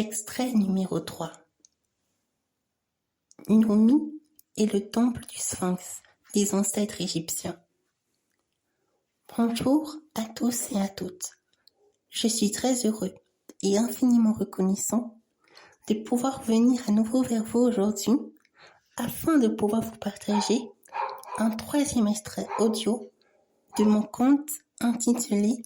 Extrait numéro 3. Nomi et le temple du Sphinx des ancêtres égyptiens. Bonjour à tous et à toutes. Je suis très heureux et infiniment reconnaissant de pouvoir venir à nouveau vers vous aujourd'hui afin de pouvoir vous partager un 3e extrait audio de mon conte intitulé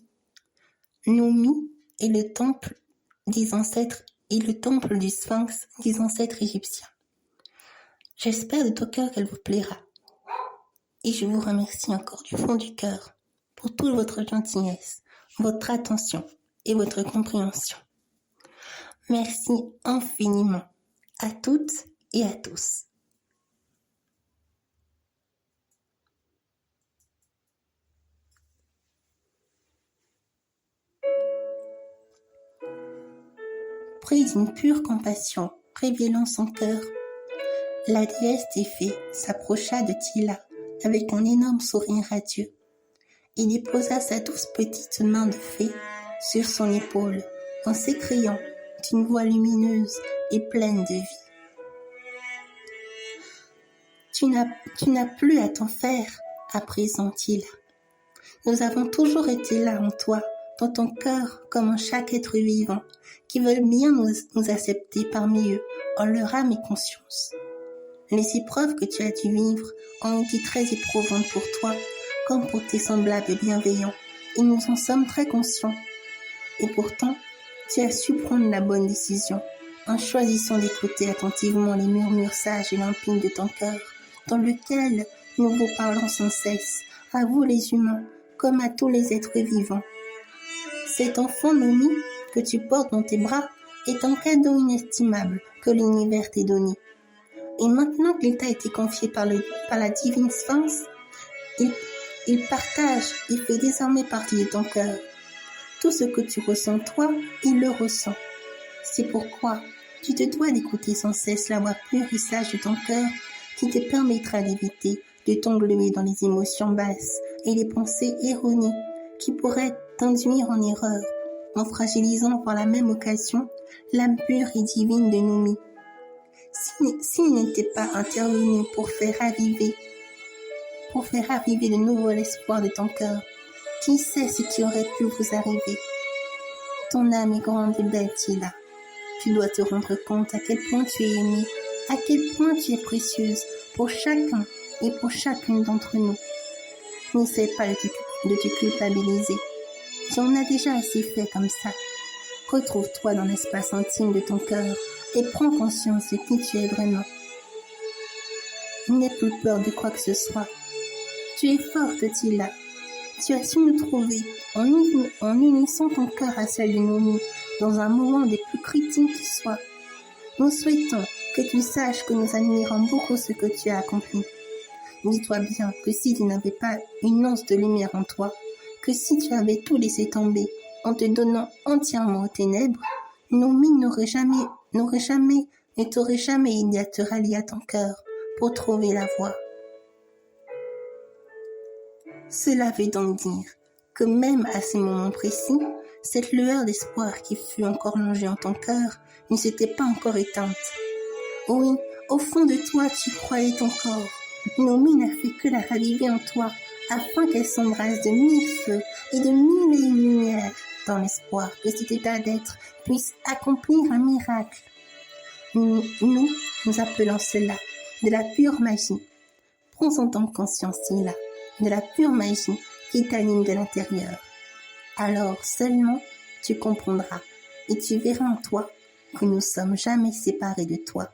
Nomi et le temple des ancêtres et le temple du Sphinx des ancêtres égyptiens. J'espère de tout cœur qu'elle vous plaira. Et je vous remercie encore du fond du cœur pour toute votre gentillesse, votre attention et votre compréhension. Merci infiniment à toutes et à tous. Pris d'une pure compassion, révélant son cœur, la déesse des fées s'approcha de Tila avec un énorme sourire radieux et déposa sa douce petite main de fée sur son épaule en s'écriant d'une voix lumineuse et pleine de vie. Tu n'as plus à t'en faire à présent, Tila. Nous avons toujours été là en toi, dans ton cœur comme en chaque être vivant qui veulent bien nous accepter parmi eux en leur âme et conscience. Les épreuves que tu as dû vivre ont été très éprouvantes pour toi, comme pour tes semblables bienveillants, et nous en sommes très conscients. Et pourtant, tu as su prendre la bonne décision, en choisissant d'écouter attentivement les murmures sages et limpides de ton cœur, dans lequel nous vous parlons sans cesse, à vous les humains, comme à tous les êtres vivants. Cet enfant Nomi que tu portes dans tes bras est un cadeau inestimable que l'univers t'ait donné. Et maintenant qu'il t'a été confié par la divine Sphinx, il partage et fait désormais partie de ton cœur. Tout ce que tu ressens toi, il le ressent. C'est pourquoi tu te dois d'écouter sans cesse la voix pure et sage de ton cœur qui te permettra d'éviter de t'engluer dans les émotions basses et les pensées erronées qui pourraient t'induire en erreur, en fragilisant par la même occasion l'âme pure et divine de Nomi. S'il n'était pas intervenu pour faire raviver de nouveau l'espoir de ton cœur, qui sait ce qui aurait pu vous arriver? Ton âme est grande et belle, Tila. Tu dois te rendre compte à quel point tu es aimée, à quel point tu es précieuse pour chacun et pour chacune d'entre nous. N'essaie pas de te culpabiliser. Tu en as déjà assez fait comme ça. Retrouve-toi dans l'espace intime de ton cœur et prends conscience de qui tu es vraiment. N'aie plus peur de quoi que ce soit. Tu es forte, Tila. Tu as su nous trouver en unissant ton cœur à celle de Nomi dans un moment des plus critiques qui soit. Nous souhaitons que tu saches que nous admirons beaucoup ce que tu as accompli. Dis-toi bien que si tu n'avais pas une once de lumière en toi, que si tu avais tout laissé tomber en te donnant entièrement aux ténèbres, Nomi ne t'aurait jamais aidé à te rallier à ton cœur pour trouver la voie. Cela veut donc dire que même à ce moment précis, cette lueur d'espoir qui fut encore longée en ton cœur ne s'était pas encore éteinte. Oui, au fond de toi, tu croyais encore. Nomi n'a fait que la raviver en toi, afin qu'elle s'embrasse de 1000 feux et de 1000 lumières, dans l'espoir que cet état d'être puisse accomplir un miracle. Nous appelons cela de la pure magie. Prends-en donc conscience, Tila, de la pure magie qui t'anime de l'intérieur. Alors seulement tu comprendras et tu verras en toi que nous sommes jamais séparés de toi,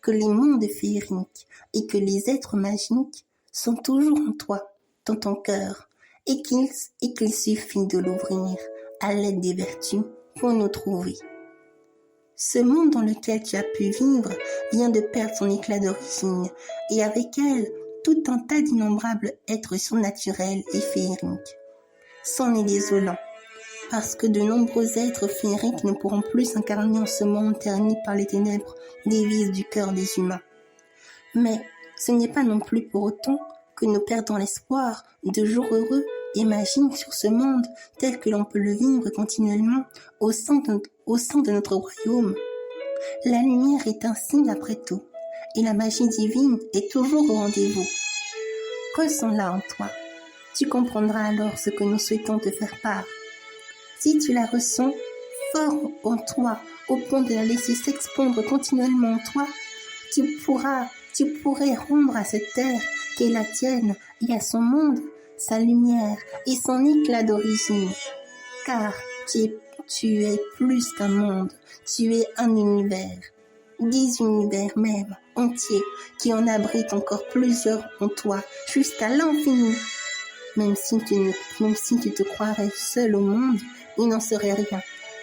que les mondes féeriques et que les êtres magiques sont toujours en toi, dans ton cœur, et qu'il suffit de l'ouvrir à l'aide des vertus pour nous trouver. Ce monde dans lequel tu as pu vivre vient de perdre son éclat d'origine, et avec elle, tout un tas d'innombrables êtres surnaturels et féeriques. C'en est désolant, parce que de nombreux êtres féeriques ne pourront plus s'incarner en ce monde terni par les ténèbres des vices du cœur des humains. Mais ce n'est pas non plus pour autant que nous perdons l'espoir de jours heureux Imagine sur ce monde tel que l'on peut le vivre continuellement au sein de notre royaume. La lumière est un signe après tout, et la magie divine est toujours au rendez-vous. Ressens-la en toi. Tu comprendras alors ce que nous souhaitons te faire part. Si tu la ressens fort en toi, au point de la laisser s'expandre continuellement en toi, tu pourrais rendre à cette terre qui est la tienne et à son monde sa lumière et son éclat d'origine. Car tu es plus qu'un monde, tu es un univers. 10 univers même, entiers, qui en abritent encore plusieurs en toi, jusqu'à l'infini. Même si tu te croirais seul au monde, il n'en serait rien.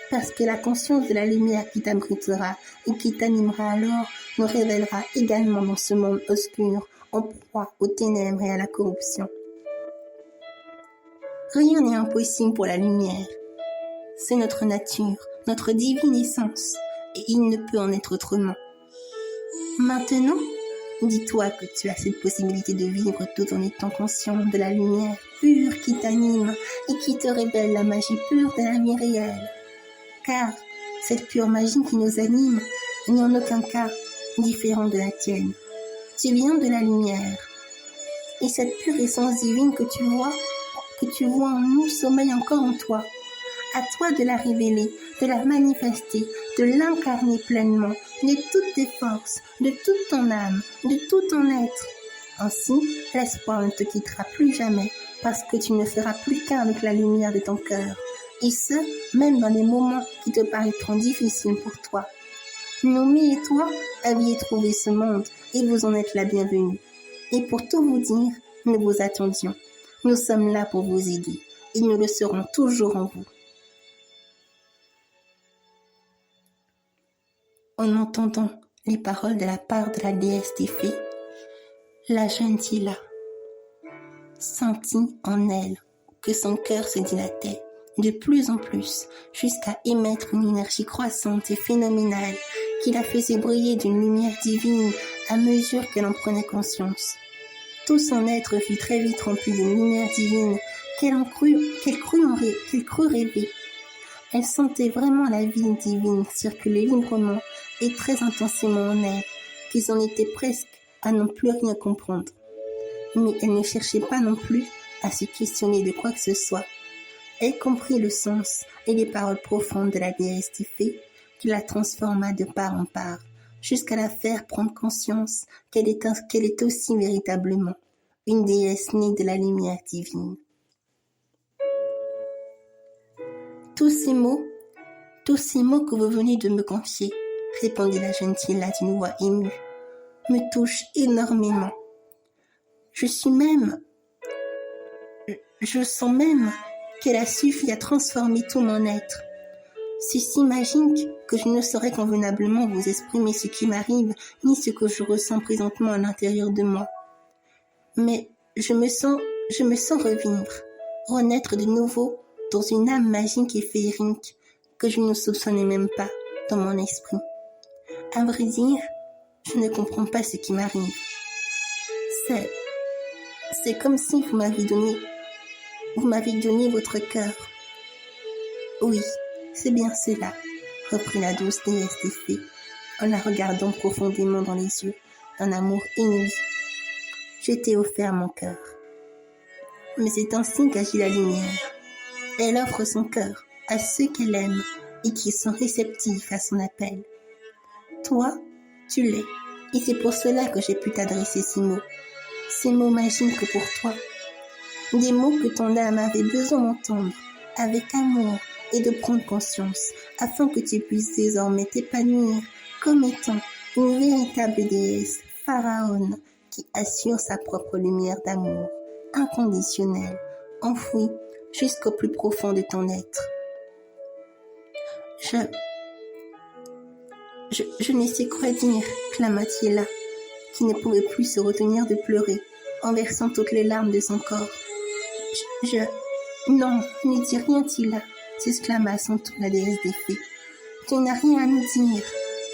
Parce que la conscience de la lumière qui t'abritera et qui t'animera alors nous révélera également dans ce monde obscur, en proie aux ténèbres et à la corruption. Rien n'est impossible pour la lumière. C'est notre nature, notre divine essence, et il ne peut en être autrement. Maintenant, dis-toi que tu as cette possibilité de vivre tout en étant conscient de la lumière pure qui t'anime et qui te révèle la magie pure de la vie réelle. Car cette pure magie qui nous anime n'est en aucun cas différente de la tienne. Tu viens de la lumière. Et cette pure essence divine que tu vois en nous sommeille encore en toi. À toi de la révéler, de la manifester, de l'incarner pleinement, de toutes tes forces, de toute ton âme, de tout ton être. Ainsi, l'espoir ne te quittera plus jamais, parce que tu ne feras plus qu'un avec la lumière de ton cœur. Et ce, même dans les moments qui te paraîtront difficiles pour toi. Nomi et toi aviez trouvé ce monde, et vous en êtes la bienvenue. Et pour tout vous dire, nous vous attendions. Nous sommes là pour vous aider, et nous le serons toujours en vous. En entendant les paroles de la part de la déesse des fées, la jeune Tila sentit en elle que son cœur se dilatait de plus en plus jusqu'à émettre une énergie croissante et phénoménale qui la faisait briller d'une lumière divine à mesure qu'elle en prenait conscience. Tout son être fut très vite rempli d'une lumière divine qu'elle crut rêver. Elle sentait vraiment la vie divine circuler librement et très intensément en elle, qu'ils en étaient presque à non plus rien comprendre. Mais elle ne cherchait pas non plus à se questionner de quoi que ce soit. Elle comprit le sens et les paroles profondes de la déesse des fées, qui la transforma de part en part, jusqu'à la faire prendre conscience qu'elle est aussi véritablement une déesse née de la lumière divine. Tous ces mots que vous venez de me confier, répondit la jeune Tila d'une voix émue, me touchent énormément. Je sens même qu'elle a suffi à transformer tout mon être. Ceci m'imagine que je ne saurais convenablement vous exprimer ce qui m'arrive, ni ce que je ressens présentement à l'intérieur de moi. Mais je me sens revivre, renaître de nouveau dans une âme magique et féerique que je ne soupçonnais même pas dans mon esprit. À vrai dire, je ne comprends pas ce qui m'arrive. C'est comme si vous m'aviez donné votre cœur. Oui, c'est bien cela, reprit la douce déesse des fées, en la regardant profondément dans les yeux d'un amour inouï. Je t'ai offert mon cœur. Mais c'est ainsi qu'agit la lumière. Elle offre son cœur à ceux qu'elle aime et qui sont réceptifs à son appel. Toi, tu l'es, et c'est pour cela que j'ai pu t'adresser ces mots magiques pour toi, des mots que ton âme avait besoin d'entendre avec amour et de prendre conscience, afin que tu puisses désormais t'épanouir comme étant une véritable déesse pharaon qui assure sa propre lumière d'amour inconditionnelle, enfouie jusqu'au plus profond de ton être. Je ne sais quoi dire, clama Tila, qui ne pouvait plus se retenir de pleurer, en versant toutes les larmes de son corps. Non, ne dis rien, Tila, s'exclama à son tour la déesse des fées. Tu n'as rien à nous dire.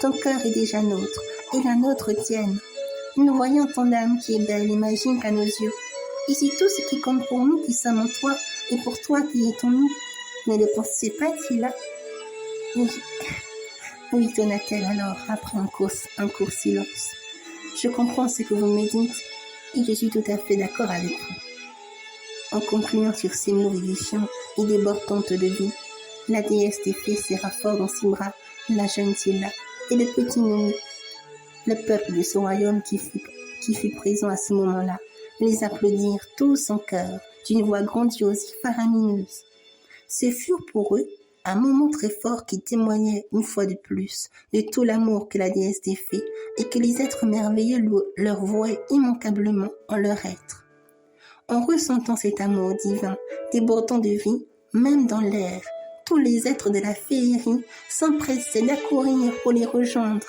Ton cœur est déjà nôtre, et la nôtre tienne. Nous voyons ton âme qui est belle et magique à nos yeux, Et c'est tout ce qui compte pour nous qui sommes en toi, et pour toi qui est en nous. Ne le pensiez pas, Tila? Oui, oui, donna-t-elle alors, après un court silence. Je comprends ce que vous me dites, et je suis tout à fait d'accord avec vous. En concluant sur ces mots vivifiants et débordantes de vie, la déesse des fées serra fort dans ses bras la jeune Tila et le petit Nomi. Le peuple de ce royaume qui fut présent à ce moment-là les applaudirent tous en chœur d'une voix grandiose et faramineuse. Ce fut pour eux un moment très fort qui témoignait une fois de plus de tout l'amour que la déesse des fées et que les êtres merveilleux leur vouaient immanquablement en leur être. En ressentant cet amour divin débordant de vie, même dans l'air, tous les êtres de la féerie s'empressaient d'accourir pour les rejoindre.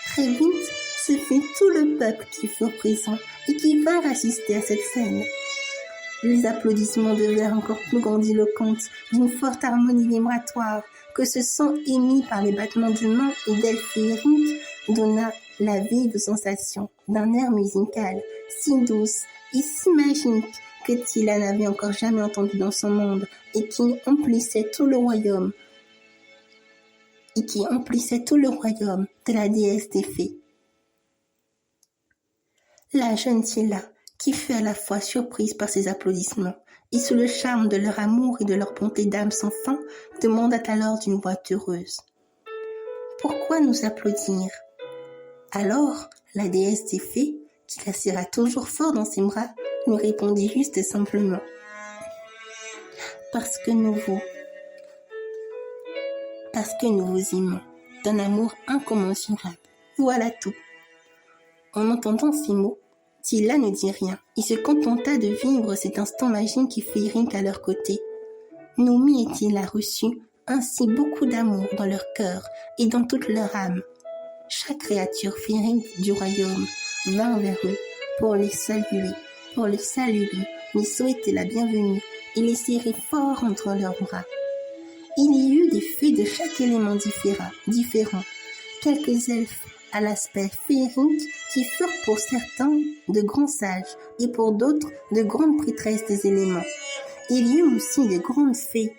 Très vite, ce fut tout le peuple qui fut présent et qui vint assister à cette scène. Les applaudissements devinrent encore plus grandiloquents d'une forte harmonie vibratoire que ce son émis par les battements de mains et d'ailes féeriques donna la vive sensation d'un air musical si douce et si magique que Tila n'avait encore jamais entendu dans son monde et qui emplissait tout le royaume de la déesse des fées. La jeune Tila, qui fut à la fois surprise par ces applaudissements et sous le charme de leur amour et de leur bonté d'âme sans fin, demanda alors d'une voix heureuse: « Pourquoi nous applaudir ?» Alors, la déesse des fées, qui la serra toujours fort dans ses bras, lui répondit juste et simplement: « Parce que nous vous aimons d'un amour incommensurable. Voilà tout. » En entendant ces mots, Tila ne dit rien et se contenta de vivre cet instant magique et féerique à leur côté. Nomi et Tila reçut ainsi beaucoup d'amour dans leur cœur et dans toute leur âme. Chaque créature féerique du royaume vint vers eux pour les saluer, les souhaiter la bienvenue et les serrer fort entre leurs bras. Il y eut des fées de chaque élément différent, quelques elfes à l'aspect féerique qui furent pour certains de grands sages et pour d'autres de grandes prêtresses des éléments. Il y eut aussi de grandes fées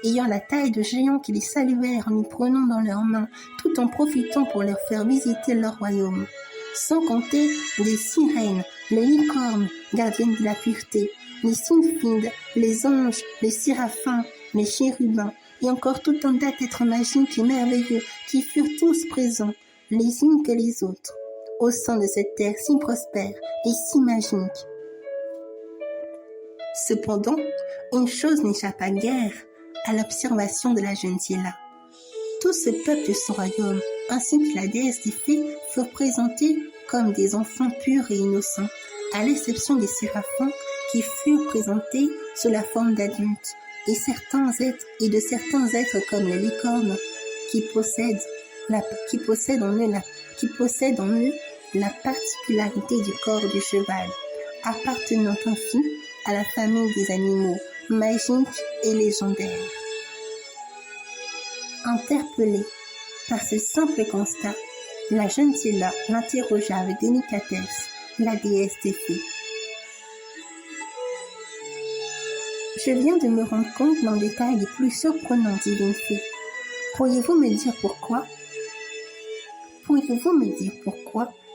ayant la taille de géants qui les saluèrent en les prenant dans leurs mains tout en profitant pour leur faire visiter leur royaume. Sans compter les sirènes, les licornes, gardiennes de la pureté, les sylphides, les anges, les séraphins, les chérubins, et encore tout un tas d'êtres magiques et merveilleux qui furent tous présents, les unes que les autres, au sein de cette terre si prospère et si magique. Cependant, une chose n'échappa guère à l'observation de la jeune Tila. Tout ce peuple de son royaume, ainsi que la déesse des fées, furent présentés comme des enfants purs et innocents, à l'exception des séraphins qui furent présentés sous la forme d'adultes, et de certains êtres comme les licornes qui possèdent en eux la particularité du corps du cheval, appartenant ainsi à la famille des animaux magiques et légendaires. Interpellée par ce simple constat, la jeune Tila l'interrogea avec délicatesse, la déesse des fées. Je viens de me rendre compte d'un détail des plus surprenants, divine fée. Pourriez-vous me dire pourquoi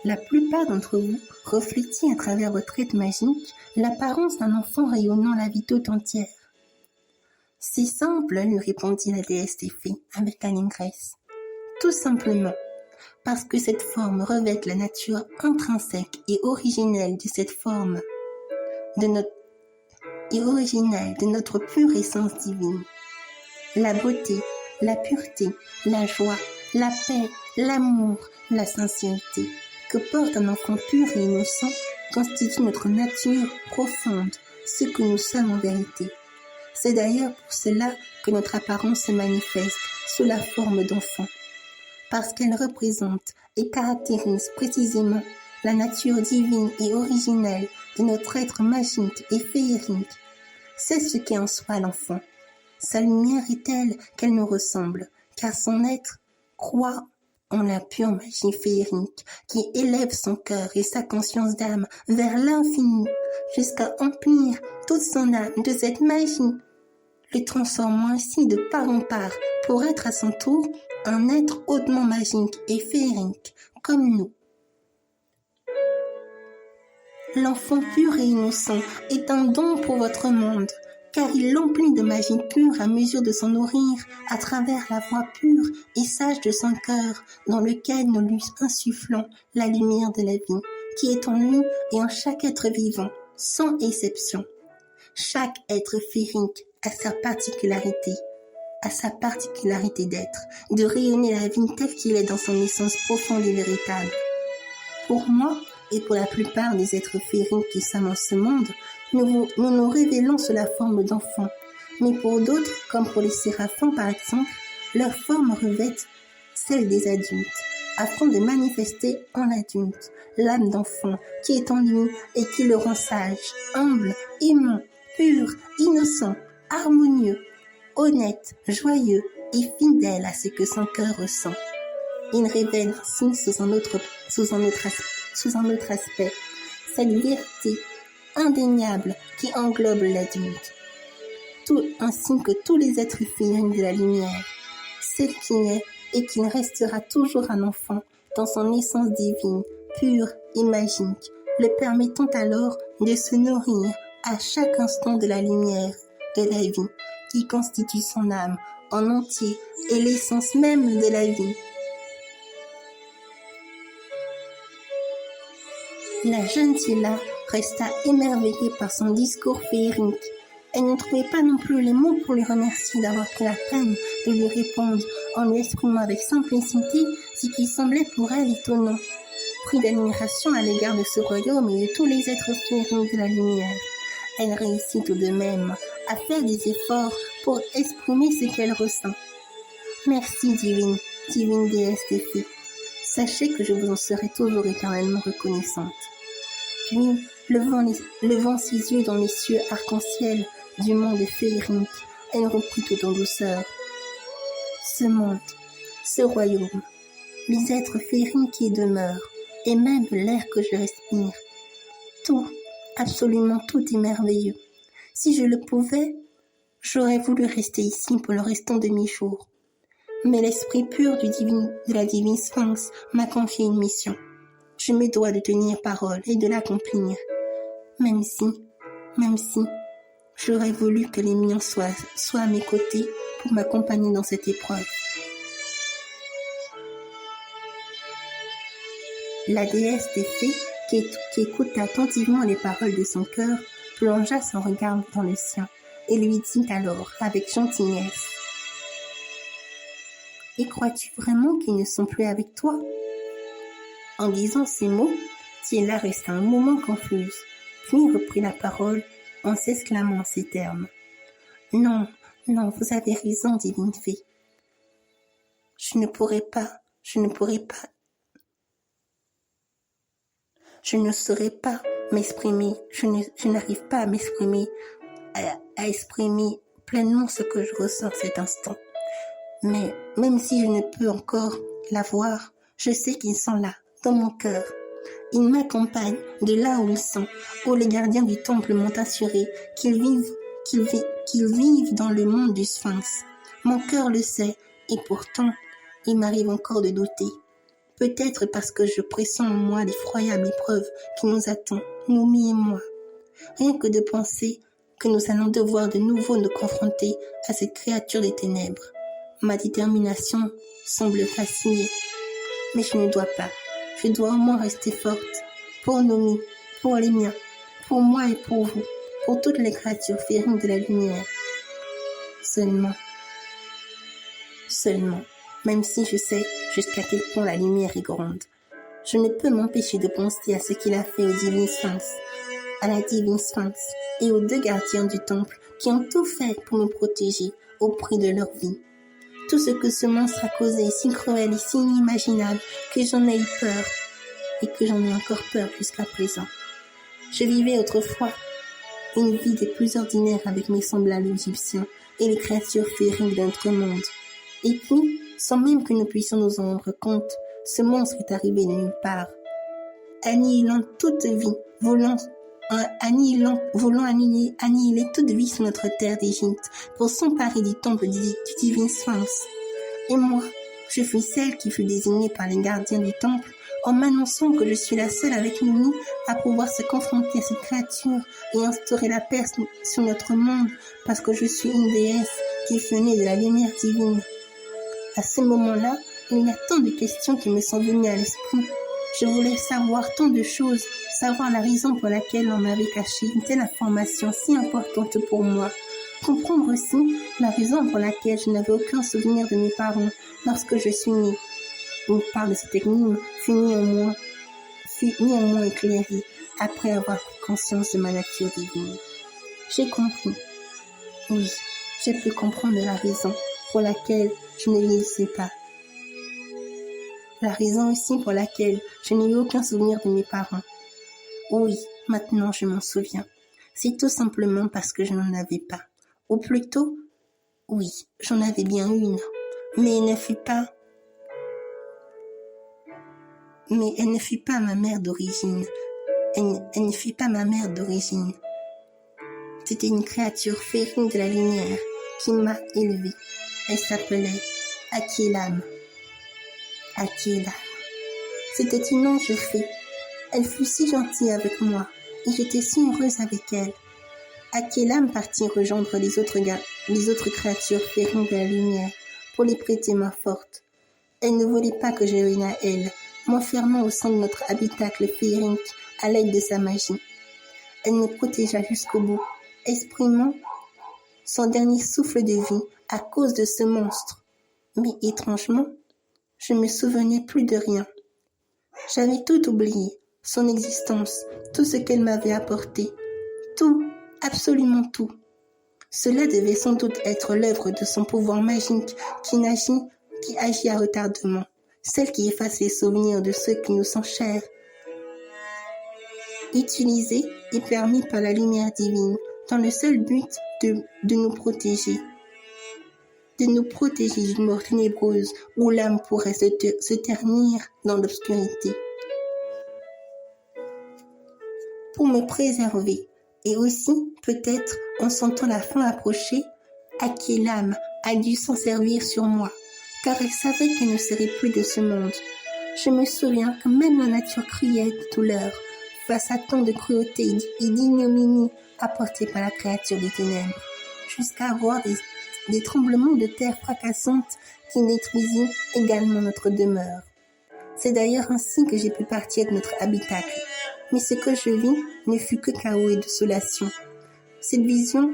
la plupart d'entre vous reflétissent à travers votre être magique l'apparence d'un enfant rayonnant la vie tout entière? C'est simple, lui répondit la déesse des fées avec allégresse. Tout simplement, parce que cette forme revêt la nature intrinsèque et originelle de cette forme, de notre pure essence divine. La beauté, la pureté, la joie, la paix, l'amour, la sincérité que porte un enfant pur et innocent constitue notre nature profonde, ce que nous sommes en vérité. C'est d'ailleurs pour cela que notre apparence se manifeste sous la forme d'enfant, parce qu'elle représente et caractérise précisément la nature divine et originelle de notre être magique et féerique. C'est ce qu'est en soi l'enfant. Sa lumière est telle qu'elle nous ressemble, car son être croît ont la pure magie féerique qui élève son cœur et sa conscience d'âme vers l'infini jusqu'à emplir toute son âme de cette magie, le transformant ainsi de part en part pour être à son tour un être hautement magique et féerique comme nous. L'enfant pur et innocent est un don pour votre monde, car il l'emplit de magie pure à mesure de s'en nourrir à travers la voix pure et sage de son cœur, dans lequel nous lui insufflons la lumière de la vie, qui est en lui et en chaque être vivant, sans exception. Chaque être féerique a sa particularité d'être, de rayonner la vie telle qu'il est dans son essence profonde et véritable. Pour moi, et pour la plupart des êtres féeriques qui sommes en ce monde, nous nous révélons sous la forme d'enfants. Mais pour d'autres, comme pour les séraphins par exemple, leur forme revêt celle des adultes, afin de manifester en l'adulte l'âme d'enfant qui est en lui et qui le rend sage, humble, aimant, pur, innocent, harmonieux, honnête, joyeux et fidèle à ce que son cœur ressent. Il révèle ainsi sous un autre aspect cette vérité indéniable qui englobe l'adulte, ainsi que tous les êtres féeriques de la lumière, celle qui est et qui restera toujours un enfant dans son essence divine, pure et magique, le permettant alors de se nourrir à chaque instant de la lumière de la vie qui constitue son âme en entier et l'essence même de la vie. La jeune Tila resta émerveillée par son discours féerique. Elle ne trouvait pas non plus les mots pour lui remercier d'avoir pris la peine de lui répondre en lui exprimant avec simplicité ce qui semblait pour elle étonnant. Pris d'admiration à l'égard de ce royaume et de tous les êtres féeriques de la lumière, elle réussit tout de même à faire des efforts pour exprimer ce qu'elle ressent. Merci divine déesse des fées. Sachez que je vous en serai toujours éternellement reconnaissante. Puis, levant ses yeux dans les cieux arc-en-ciel du monde féerique, elle reprit tout en douceur. Ce monde, ce royaume, les êtres féeriques qui y demeurent, et même l'air que je respire, tout, absolument tout est merveilleux. Si je le pouvais, j'aurais voulu rester ici pour le restant de mes jours. Mais l'esprit pur de la divine Sphinx m'a confié une mission. Je me dois de tenir parole et de l'accomplir. Même si, j'aurais voulu que les miens soient à mes côtés pour m'accompagner dans cette épreuve. La déesse des fées, qui écouta attentivement les paroles de son cœur, plongea son regard dans le sien et lui dit alors, avec gentillesse: « Et crois-tu vraiment qu'ils ne sont plus avec toi ?» En disant ces mots, Tila resta un moment confuse, puis reprit la parole en s'exclamant ces termes. « Non, vous avez raison, divine fée. Je ne saurais pas m'exprimer, je n'arrive pas à m'exprimer, à exprimer pleinement ce que je ressens cet instant. Mais même si je ne peux encore la voir, je sais qu'ils sont là, dans mon cœur. Ils m'accompagnent de là où ils sont, où les gardiens du temple m'ont assuré qu'ils vivent dans le monde du Sphinx. Mon cœur le sait, et pourtant, il m'arrive encore de douter. Peut-être parce que je pressens en moi l'effroyable épreuve qui nous attend, Nomi et moi. Rien que de penser que nous allons devoir de nouveau nous confronter à cette créature des ténèbres. Ma détermination semble vaciller, mais je ne dois pas. Je dois au moins rester forte, pour Nomi, pour les miens, pour moi et pour vous, pour toutes les créatures féeriques de la lumière. Seulement, même si je sais jusqu'à quel point la lumière est grande, je ne peux m'empêcher de penser à ce qu'il a fait à la divine Sphinx et aux 2 gardiens du temple qui ont tout fait pour me protéger au prix de leur vie. Tout ce que ce monstre a causé est si cruel et si inimaginable que j'en ai eu peur et que j'en ai encore peur jusqu'à présent. Je vivais autrefois une vie des plus ordinaires avec mes semblables égyptiens et les créatures féeriques de notre monde. Et puis, Sans même que nous puissions nous en rendre compte, ce monstre est arrivé de nulle part, annihilant toute vie, voulant annihiler toute vie sur notre terre d'Égypte pour s'emparer du temple du divin Sphinx. Et moi, je fus celle qui fut désignée par les gardiens du temple en m'annonçant que je suis la seule avec Mimi à pouvoir se confronter à cette créature et instaurer la paix sur notre monde parce que je suis une déesse qui fut née de la lumière divine. À ce moment-là, il y a tant de questions qui me sont venues à l'esprit. Je voulais savoir tant de choses, savoir la raison pour laquelle on m'avait caché une telle information si importante pour moi. Comprendre aussi la raison pour laquelle je n'avais aucun souvenir de mes parents lorsque je suis née. Une part de cette énigme fut néanmoins éclairée après avoir pris conscience de ma nature divine. J'ai compris. Oui, j'ai pu comprendre la raison pour laquelle je ne vieillissais pas. La raison aussi pour laquelle je n'ai eu aucun souvenir de mes parents. Oui, maintenant je m'en souviens. C'est tout simplement parce que je n'en avais pas. Ou plutôt, oui, j'en avais bien une, mais elle ne fut pas ma mère d'origine. Elle ne fut pas ma mère d'origine. C'était une créature férine de la lumière qui m'a élevée. Elle s'appelait Akelam. Akelam. C'était une ange fée. Elle fut si gentille avec moi et j'étais si heureuse avec elle. Akelam partit rejoindre les autres créatures férines de la lumière pour les prêter main forte. Elle ne voulait pas que je revienne à elle, m'enfermant au sein de notre habitacle féerique à l'aide de sa magie. Elle me protégea jusqu'au bout, exprimant son dernier souffle de vie à cause de ce monstre. Mais étrangement, je me souvenais plus de rien. J'avais tout oublié, son existence, tout ce qu'elle m'avait apporté, tout, absolument tout. Cela devait sans doute être l'œuvre de son pouvoir magique qui agit à retardement, celle qui efface les souvenirs de ceux qui nous sont chers. Utilisée et permis par la lumière divine dans le seul but de nous protéger. De nous protéger d'une mort ténébreuse où l'âme pourrait se ternir dans l'obscurité. Pour me préserver, et aussi, peut-être, en sentant la fin approcher, Akelam a dû s'en servir sur moi, car elle savait qu'elle ne serait plus de ce monde. Je me souviens que même la nature criait de douleur face à tant de cruauté et d'ignominie apportée par la créature des ténèbres, jusqu'à avoir des tremblements de terre fracassantes qui détruisirent également notre demeure. C'est d'ailleurs ainsi que j'ai pu partir de notre habitacle. Mais ce que je vis ne fut que chaos et désolation. Cette vision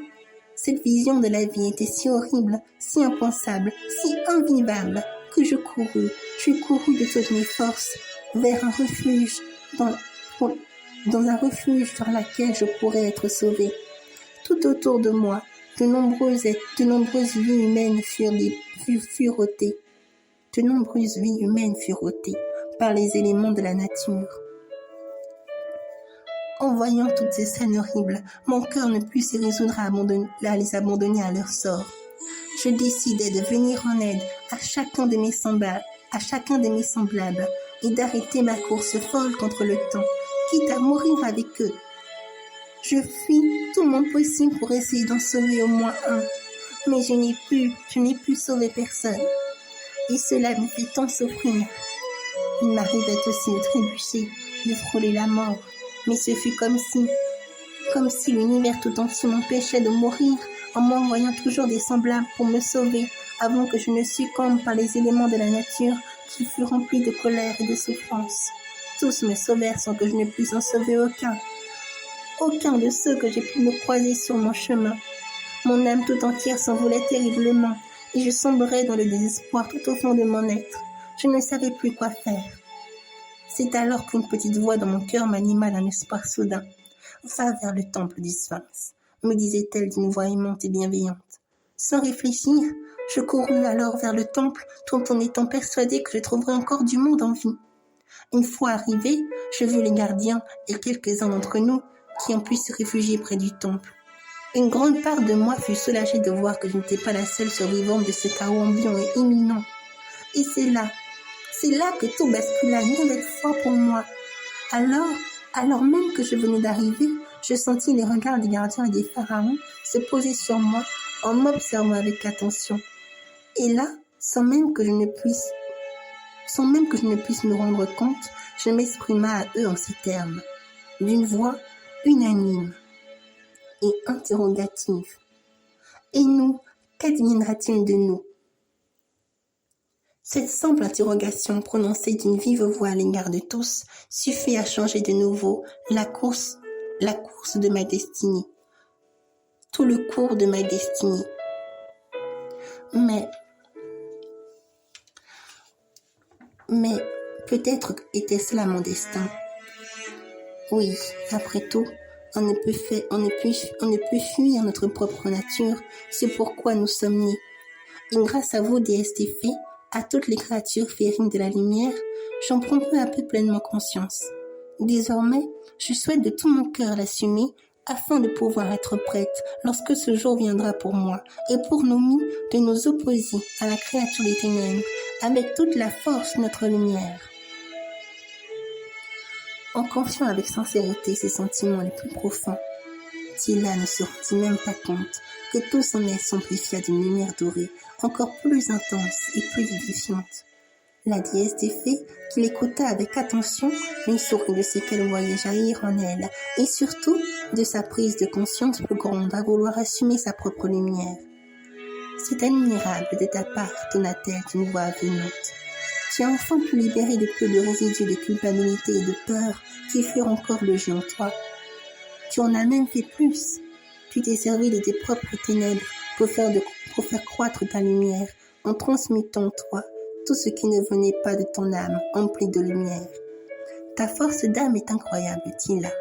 de la vie était si horrible, si impensable, si invivable, que je courus de toutes mes forces vers un refuge dans un refuge dans lequel je pourrais être sauvée. Tout autour de moi, de nombreuses vies humaines furent ôtées. De nombreuses vies humaines furent ôtées par les éléments de la nature. En voyant toutes ces scènes horribles, mon cœur ne put se résoudre à les abandonner à leur sort. Je décidai de venir en aide à chacun de mes semblables et d'arrêter ma course folle contre le temps, quitte à mourir avec eux. Je fis tout mon possible pour essayer d'en sauver au moins un, mais je n'ai pu sauver personne. Et cela me fait tant souffrir. Il m'arrivait aussi de trébucher, de frôler la mort. Mais ce fut comme si l'univers tout entier m'empêchait de mourir en m'envoyant toujours des semblables pour me sauver avant que je ne succombe par les éléments de la nature qui furent remplis de colère et de souffrance. Tous me sauvèrent sans que je ne puisse en sauver aucun. Aucun de ceux que j'ai pu me croiser sur mon chemin. Mon âme tout entière s'envolait terriblement et je sombrais dans le désespoir tout au fond de mon être. Je ne savais plus quoi faire. C'est alors qu'une petite voix dans mon cœur m'anima d'un espoir soudain. « Va vers le temple du Sphinx », me disait-elle d'une voix aimante et bienveillante. Sans réfléchir, je courus alors vers le temple tout en étant persuadée que je trouverais encore du monde en vie. Une fois arrivée, je vis les gardiens et quelques-uns d'entre nous qui ont pu se réfugier près du temple. Une grande part de moi fut soulagée de voir que je n'étais pas la seule survivante de ce chaos ambiant et imminent. Et c'est là que tout bascula une nouvelle fois pour moi. Alors même que je venais d'arriver, je sentis les regards des gardiens et des pharaons se poser sur moi en m'observant avec attention. Et là, sans même que je ne puisse me rendre compte, je m'exprima à eux en ces termes, d'une voix unanime et interrogative. Et nous, qu'adviendra-t-il de nous? Cette simple interrogation prononcée d'une vive voix à l'égard de tous suffit à changer de nouveau la course de ma destinée, tout le cours de ma destinée. Mais peut-être était-ce là mon destin. Oui, après tout, on ne peut fuir notre propre nature, c'est pourquoi nous sommes nés. Et grâce à vous, déesse des fées, à toutes les créatures féeriques de la lumière, j'en prends peu à peu pleinement conscience. Désormais, je souhaite de tout mon cœur l'assumer afin de pouvoir être prête lorsque ce jour viendra pour moi et pour nous de nous opposer à la créature des ténèbres avec toute la force de notre lumière. En confiant avec sincérité ses sentiments les plus profonds, Tila ne se rendit même pas compte que tout son être s'amplifia d'une lumière dorée encore plus intense et plus vivifiante. La déesse des fées, qui l'écouta avec attention, lui sourit de ce qu'elle voyait jaillir en elle, et surtout de sa prise de conscience plus grande à vouloir assumer sa propre lumière. « C'est admirable de ta part, donna-t-elle d'une voix avenante. Tu as enfin pu libérer de peu de résidus de culpabilité et de peur qui furent encore logés en toi. Tu en as même fait plus. Tu t'es servi de tes propres ténèbres pour faire croître ta lumière en transmutant en toi tout ce qui ne venait pas de ton âme emplie de lumière. Ta force d'âme est incroyable, Tila.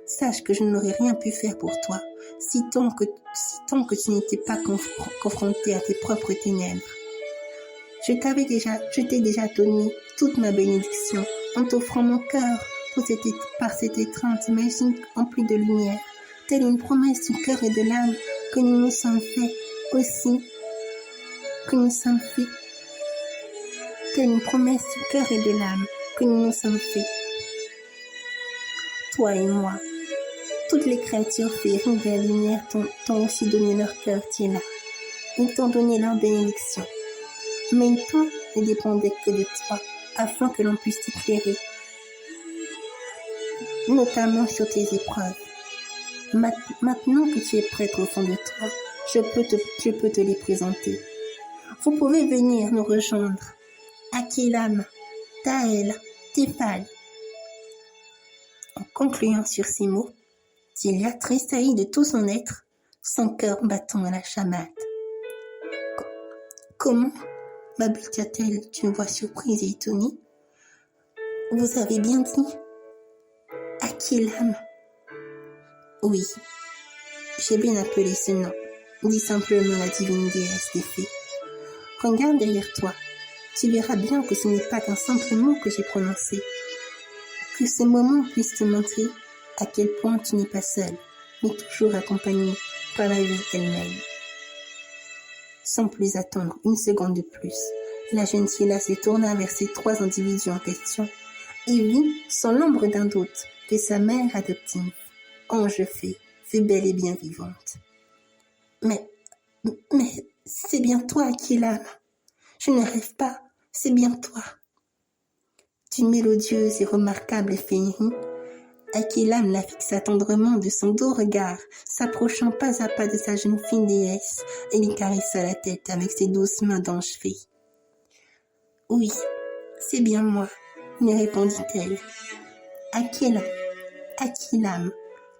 Sache que je n'aurais rien pu faire pour toi si tant que tu n'étais pas confronté à tes propres ténèbres. Je t'ai déjà donné toute ma bénédiction en t'offrant mon cœur par cette étreinte magique emplie de lumière, telle une promesse du cœur et de l'âme que nous nous sommes fait aussi, telle une promesse du cœur et de l'âme que nous nous sommes fait. Toi et moi, toutes les créatures féeriques de la lumière t'ont aussi donné leur cœur, Tila. Ils t'ont donné leur bénédiction. Mais tout ne dépendait que de toi, afin que l'on puisse t'éclairer, notamment sur tes épreuves. Maintenant que tu es prête au fond de toi, je peux te les présenter. Vous pouvez venir nous rejoindre. Akilam, Taël, Théphal. En concluant sur ces mots, Tilia tressaillit de tout son être, son cœur battant à la chamade. Comment balbutia-t-elle d'une voix surprise et étonnée. Vous avez bien dit Akilam. Oui, j'ai bien appelé ce nom, dit simplement la divine déesse des fées. Regarde derrière toi, tu verras bien que ce n'est pas qu'un simple mot que j'ai prononcé. Que ce moment puisse te montrer à quel point tu n'es pas seul, mais toujours accompagné par la vie elle-même. Sans plus attendre une seconde de plus, la jeune Tila se tourna vers ces trois individus en question et vit, sans l'ombre d'un doute, que sa mère adoptive, ange fée, fut bel et bien vivante. Mais c'est bien toi, Akilam. Je ne rêve pas, c'est bien toi. D'une mélodieuse et remarquable féerie, Akilam la fixa tendrement de son doux regard, s'approchant pas à pas de sa jeune fille déesse et lui caressa la tête avec ses douces mains d'ange fée. « Oui, c'est bien moi, » lui répondit-elle. « Akilam,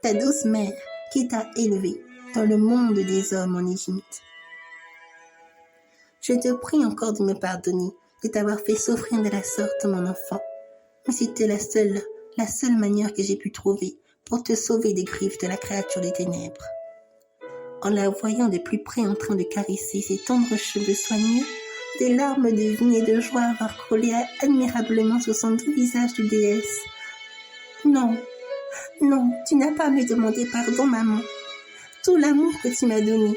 ta douce mère qui t'a élevée dans le monde des hommes en Égypte. Je te prie encore de me pardonner de t'avoir fait souffrir de la sorte, mon enfant, mais c'était la seule manière que j'ai pu trouver pour te sauver des griffes de la créature des ténèbres. » En la voyant de plus près en train de caresser ses tendres cheveux soigneux, des larmes de vie et de joie vinrent coller admirablement sur son doux visage de déesse. « Non, tu n'as pas à me demander pardon, maman. Tout l'amour que tu m'as donné,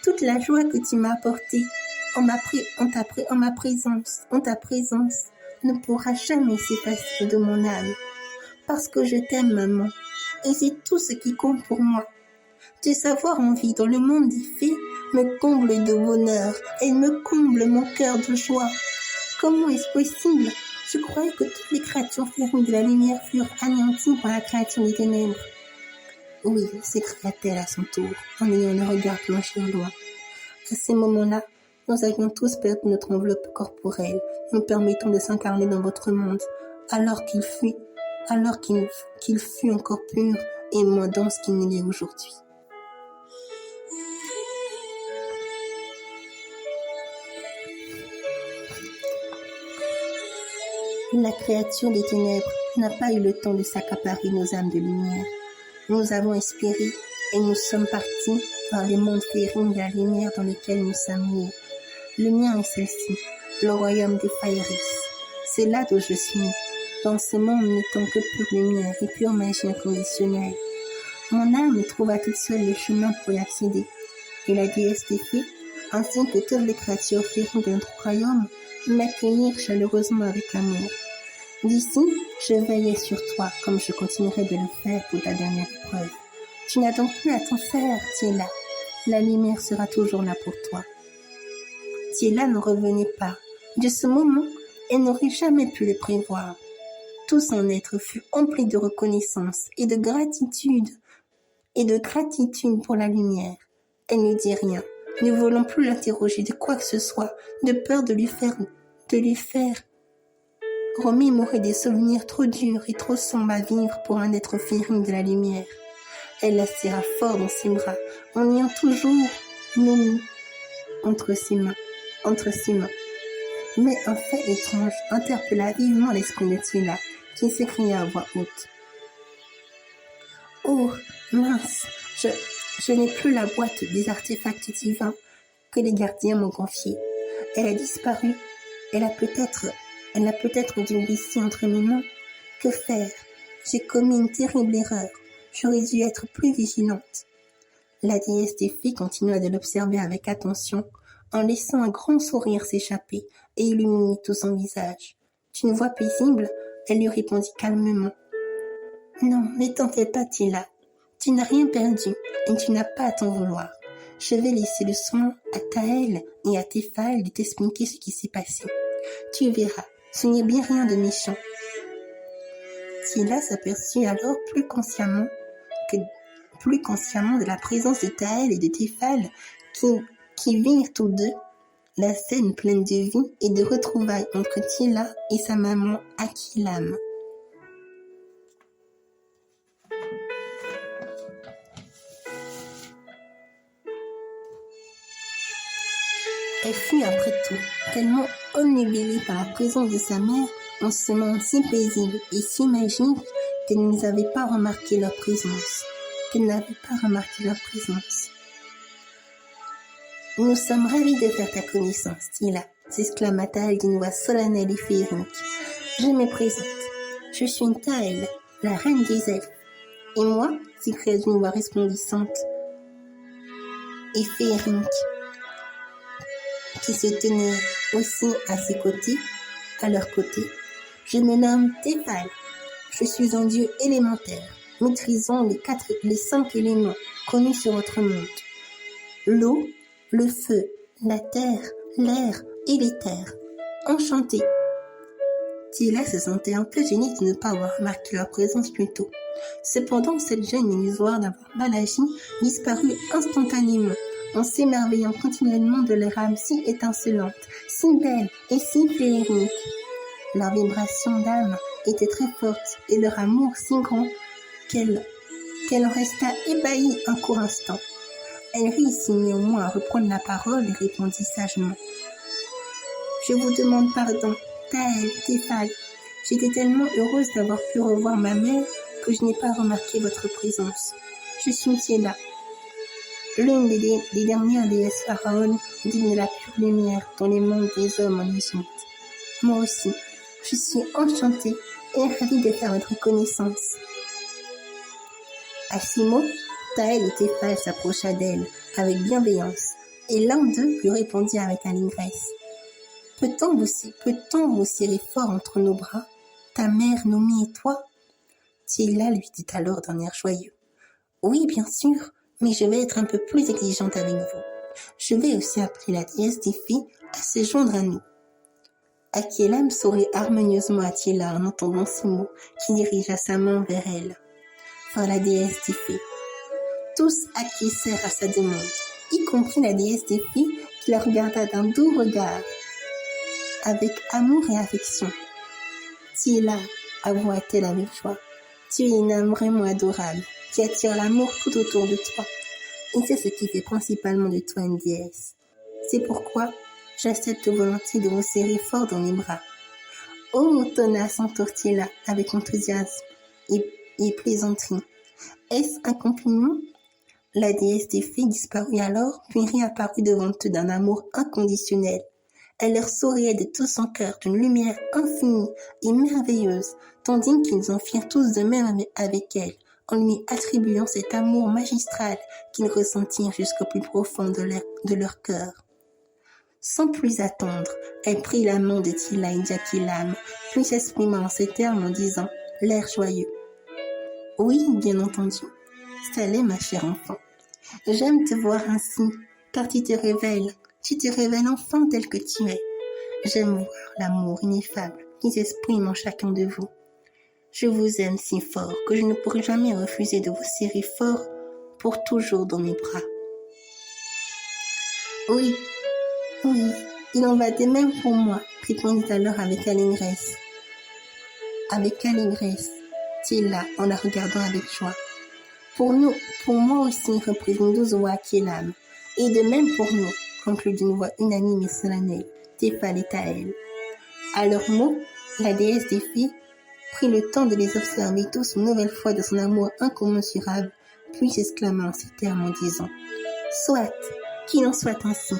toute la joie que tu m'as apportée, en ta présence, ne pourra jamais s'effacer de mon âme. Parce que je t'aime, maman, et c'est tout ce qui compte pour moi. Te savoir en vie dans le monde des fées me comble de bonheur, et me comble mon cœur de joie. Comment est-ce possible? Je croyais que toutes les créatures féeriques de la lumière furent anéanties par la créature des ténèbres. Oui, s'écria-t-elle à son tour, en ayant le regard penché au loin. À ces moments-là, nous avions tous perdu notre enveloppe corporelle, nous permettant de s'incarner dans votre monde, alors qu'il fut encore pur et moins dense qu'il ne l'est aujourd'hui. La créature des ténèbres n'a pas eu le temps de s'accaparer nos âmes de lumière. Nous avons espéré et nous sommes partis vers les mondes féeriques de la lumière dans lesquels nous sommes nés. Le mien est celle-ci, le royaume des Fairies. C'est là d'où je suis né, dans ce monde n'étant que pure lumière et pure magie inconditionnelle. Mon âme trouva toute seule le chemin pour y accéder, et la déesse des fées, ainsi que toutes les créatures féeriques de notre royaume, m'accueillirent chaleureusement avec amour. D'ici, je veillais sur toi comme je continuerai de le faire pour ta dernière épreuve. Tu n'as donc plus à t'en faire, Tiela. La lumière sera toujours là pour toi. Tiela ne revenait pas. De ce moment, elle n'aurait jamais pu le prévoir. Tout son être fut empli de reconnaissance et de gratitude pour la lumière. Elle ne dit rien, ne voulant plus l'interroger de quoi que ce soit, de peur de lui faire remémorer des souvenirs trop durs et trop sombres à vivre pour un être féerique de la lumière. Elle la serra fort dans ses bras, en ayant toujours Nomi entre ses mains. Mais un fait étrange interpella vivement l'esprit de Tiela, qui s'écria à voix haute. « Oh, mince, je n'ai plus la boîte des artefacts divins que les gardiens m'ont confiée. Elle a disparu. Elle a peut-être dû glisser entre mes mains. Que faire? J'ai commis une terrible erreur. J'aurais dû être plus vigilante. » La déesse des fées continua de l'observer avec attention, en laissant un grand sourire s'échapper et illuminer tout son visage. D'une voix paisible, elle lui répondit calmement. « Non, ne t'en fais pas, Tiela. Tu n'as rien perdu et tu n'as pas à t'en vouloir. Je vais laisser le soin à Taël et à Théphal de t'expliquer ce qui s'est passé. Tu verras, ce n'est bien rien de méchant. » Tiela s'aperçut alors plus consciemment de la présence de Taël et de Théphal qui virent tous deux la scène pleine de vie et de retrouvailles entre Tiela et sa maman Akilam. Elle fut après tout tellement omnubilée par la présence de sa mère en ce monde si paisible et si magique qu'elle n'avait pas remarqué leur présence. « Nous sommes ravis de faire ta connaissance, Tiela, » s'exclama Taël d'une voix solennelle et féerique. « Je me présente. Je suis Taël, la reine des elfes. Et moi, s'écria d'une voix resplendissante et féerique, qui se tenait aussi à leur côté. Je me nomme Théphal. Je suis un dieu élémentaire, maîtrisant les 5 éléments connus sur votre monde. L'eau, le feu, la terre, l'air et l'éther. Enchanté. » Tiela se sentait un peu gênée de ne pas avoir remarqué leur présence plus tôt. Cependant, cette jeune illusoire d'avoir mal agi disparut instantanément, en s'émerveillant continuellement de leur âme si étincelante, si belle et si féerique. Leur vibration d'âme était très forte et leur amour si grand qu'elle resta ébahie un court instant. Elle réussit néanmoins à reprendre la parole et répondit sagement. « Je vous demande pardon, Taël, Théphal. J'étais tellement heureuse d'avoir pu revoir ma mère que je n'ai pas remarqué votre présence. Je suis Tiela, l'une des dernières déesses pharaons dignes de la pure lumière dans les mondes des hommes en Égypte. Moi aussi, je suis enchantée et ravie de faire votre connaissance. » À ces mots, Taël et Théphal s'approcha d'elle avec bienveillance Et l'un d'eux lui répondit avec allégresse. Peut-on vous serrer fort entre nos bras, ta mère Nomi et toi? Tila lui dit alors d'un air joyeux. Oui, bien sûr, mais je vais être un peu plus exigeante avec vous. Je vais aussi appeler la déesse des filles à se joindre à nous. Akielam sourit harmonieusement à Tila en entendant ces mots qui dirigea sa main vers elle, vers la déesse des filles. Tous acquiescèrent à sa demande, y compris la déesse des filles qui la regarda d'un doux regard, avec amour et affection. Tila, avoua-t-elle avec joie, tu es une âme vraiment adorable, qui attire l'amour tout autour de toi. Et c'est ce qui fait principalement de toi une déesse. C'est pourquoi j'accepte volontiers de vous serrer fort dans mes bras. Oh, tonna s'entortilla avec enthousiasme et plaisanterie. Est-ce un compliment? La déesse des filles disparut alors, puis réapparut devant eux d'un amour inconditionnel. Elle leur souriait de tout son cœur d'une lumière infinie et merveilleuse, tandis qu'ils en firent tous de même avec elle, en lui attribuant cet amour magistral qu'ils ressentirent jusqu'au plus profond de leur cœur. Sans plus attendre, elle prit la main de Tila et d'Akielam, puis s'exprima en ces termes en disant, l'air joyeux. Oui, bien entendu, ça l'est ma chère enfant. J'aime te voir ainsi, car tu te révèles enfin tel que tu es. J'aime voir l'amour ineffable qui s'exprime en chacun de vous. Je vous aime si fort que je ne pourrai jamais refuser de vous serrer fort pour toujours dans mes bras. Oui, il en va de même pour moi, répondit alors avec allégresse. Tila en la regardant avec joie. Pour moi aussi, reprit une douce voix Akielam. Et de même pour nous, conclut d'une voix unanime et solennelle, Tefal et Taël. À leurs mots, la déesse des filles prit le temps de les observer tous une nouvelle fois de son amour incommensurable, puis s'exclama en ces termes en disant « Soit, qu'il en soit ainsi,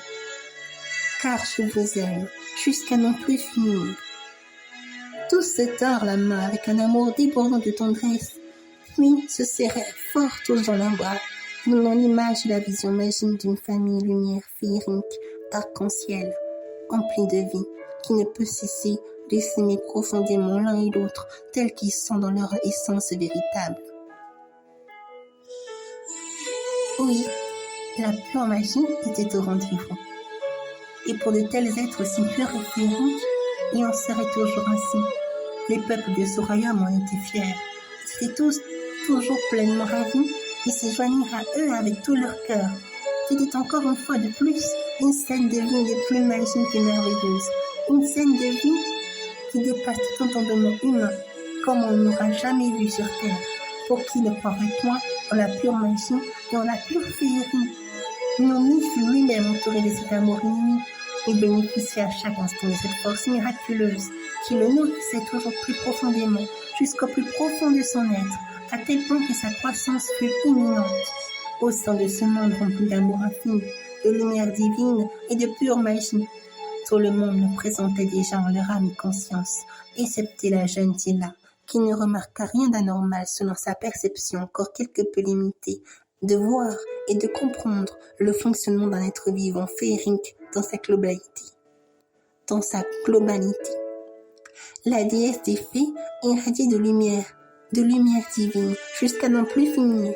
car je vous aime, jusqu'à n'en plus finir. » Tous se tinrent la main avec un amour débordant de tendresse, puis se serrèrent fort tous dans leurs bras, donnant l'image et la vision magique d'une famille lumière féerique, arc-en-ciel, emplie de vie, qui ne peut cesser de s'aimer profondément l'un et l'autre, tels qu'ils sont dans leur essence véritable. Oui, la pure magie était au rendez-vous. Et pour de tels êtres aussi purs et féeriques, il en serait toujours ainsi. Les peuples de ce royaume en étaient fiers. Ils étaient tous toujours pleinement ravis et se joignirent à eux avec tout leur cœur. C'était encore une fois de plus une scène de vie des plus magiques et merveilleuses. Une scène de vie qui dépasse tout entendement humain, comme on n'aura jamais vu sur terre, pour qui ne croirait point en la pure magie et en la pure féerie. Nomi fut lui-même entouré de cet amour inouï et bénéficiait à chaque instant de cette force miraculeuse qui le nourrissait toujours plus profondément, jusqu'au plus profond de son être, à tel point que sa croissance fut imminente. Au sein de ce monde rempli d'amour infini, de lumière divine et de pure magie, tout le monde le présentait déjà en leur âme et conscience, excepté la jeune Tila, qui ne remarqua rien d'anormal selon sa perception encore quelque peu limitée, de voir et de comprendre le fonctionnement d'un être vivant féerique dans sa globalité. La déesse des fées irradiait de lumière divine, jusqu'à n'en plus finir.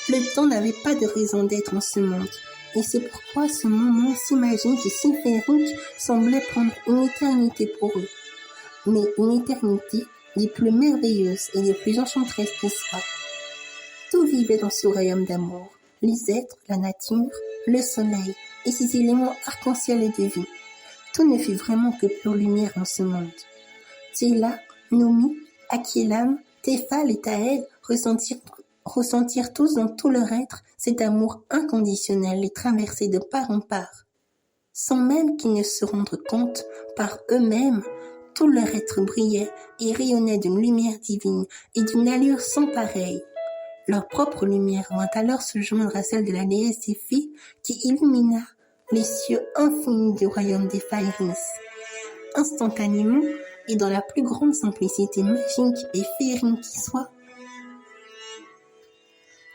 Le temps n'avait pas de raison d'être en ce monde, et c'est pourquoi ce moment si magique et si féerique semblait prendre une éternité pour eux. Mais une éternité des plus merveilleuses et des plus enchanteresses qui soit. Tout vivait dans ce royaume d'amour, les êtres, la nature, le soleil et ses éléments arc-en-ciel et de vie. Tout ne fut vraiment que pure lumière en ce monde. Tila, Nomi, Akielam, Tefal et Taël ressentirent tous dans tout leur être cet amour inconditionnel et traversé de part en part. Sans même qu'ils ne se rendent compte, par eux-mêmes, tout leur être brillait et rayonnait d'une lumière divine et d'une allure sans pareille. Leur propre lumière vint alors se joindre à celle de la déesse des filles qui illumina les cieux infinis du royaume des Fairies. Instantanément, et dans la plus grande simplicité magique et féerique qui soit,